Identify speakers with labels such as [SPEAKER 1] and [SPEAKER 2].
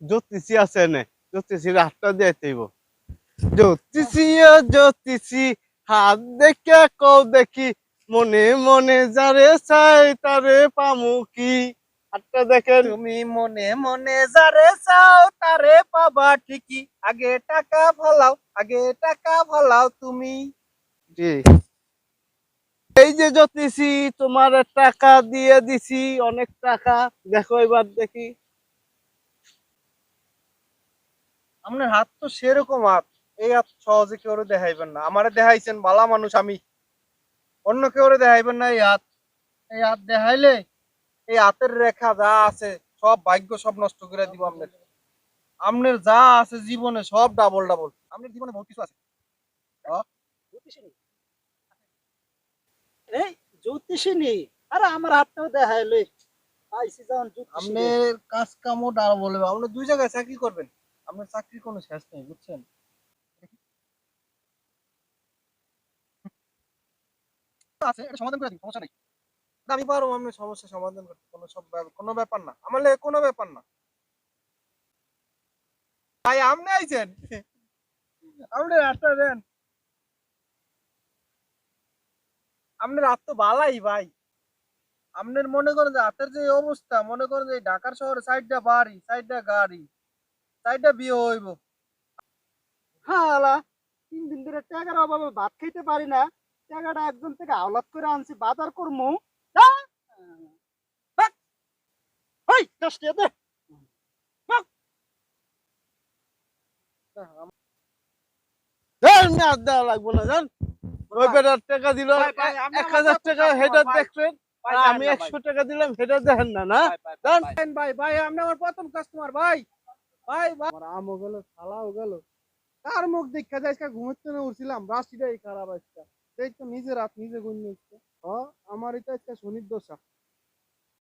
[SPEAKER 1] জ্যোতিষী আছে নে, জ্যোতিষীর হাতটা দিয়ে দেব। জ্যোতিষী ও জ্যোতিষী, হাত দেখে কও দেখি, মনে মনে যারে চাই তারে পামু কি। হাতটা দেখেন।
[SPEAKER 2] তুমি মনে মনে যারে চাও তারে পাবা ঠিকই, আগে টাকা ফলাও, আগে টাকা ফলাও তুমি।
[SPEAKER 1] জি, এই যে জ্যোতিষী, তোমার টাকা দিয়ে দিছি, অনেক টাকা। দেখো এবার দেখি।
[SPEAKER 2] আপনার হাত তো সেরকম হাত, এই হাত সহজে কেউ দেখাইবেন না। আমারে দেখাইছেন ভালা মানুষ আমি, অন্য কেউ দেখাইবেন না। এই হাত দেখাইলে এই হাতের রেখা যা আছে সব ভাগ্য সব নষ্ট করে দিব। আপনার আপনার যা আছে জীবনে সব ডাবল ডাবল। আপনার জীবনে বহুত কিছু আছে।
[SPEAKER 3] জ্যোতিষিনী, এই জ্যোতিষিনী, আরে আমার হাতটাও দেখাইলে পাইছি যখন জ্যোতিষিনী।
[SPEAKER 2] আপনার কাজ কামও ডাবল হবে। আপনি দুই জায়গায় চাকরি করবেন, আপনার চাকরির কোনো শেষ নেই, বুঝছেন? আছে, এটা সমাধান করে দিন, সমস্যা নাই। না, আমি পারবো আপনার সমস্যা সমাধান করতে, কোনো ব্যাপার না, আমার লেগে কোনো ব্যাপার না। ভাই আপনি আইছেন, আপনি রাস্তা দেন। আপনার রাত তো ভালাই ভাই। আপনার মনে করেন যে হাতের যে অবস্থা, মনে করেন যে ঢাকার শহরে সাইডটা বাড়ি, সাইডটা গাড়ি, সাইডটা বিয়ে হইব।
[SPEAKER 3] হ্যাঁ আলা, 3 দিন ধরে টাকার অভাবে ভাত খাইতে পারি না। টাকাটা একজন থেকে আওলাদ করে আনছি, বাজার করমু। হ্যাঁ? বাক, ওই 10 টাকা দে। বাক।
[SPEAKER 1] আর দেওয়া লাগবো না, জান। ওই বেটার টাকা দিল
[SPEAKER 2] ভাই, ভাই, আপনি আমার
[SPEAKER 1] 1000
[SPEAKER 2] প্রথম
[SPEAKER 1] টাকা,
[SPEAKER 2] customer,
[SPEAKER 1] হেডার
[SPEAKER 2] ভাই।
[SPEAKER 1] দেখছেন।
[SPEAKER 2] ভাই
[SPEAKER 1] আর
[SPEAKER 2] দেন
[SPEAKER 1] আমি
[SPEAKER 2] না, ভাই।
[SPEAKER 1] 100 টাকা দিলাম, হেডার দেখেন না, না। জান।
[SPEAKER 2] ভাই ভাই আপনি আমার প্রথম কাস্টমার ভাই। ভাই ভাই আমার আমও গেল, শালাও গেল। কার মুখ দেখা যায় আজকে ঘুমাইতে না উঠছিলাম, রাশিটাই খারাপ আজকে। এই তো নিজে রাত নিজে গুণ নিচ্ছে। হ, আমার এটা আজকে শনির দশা।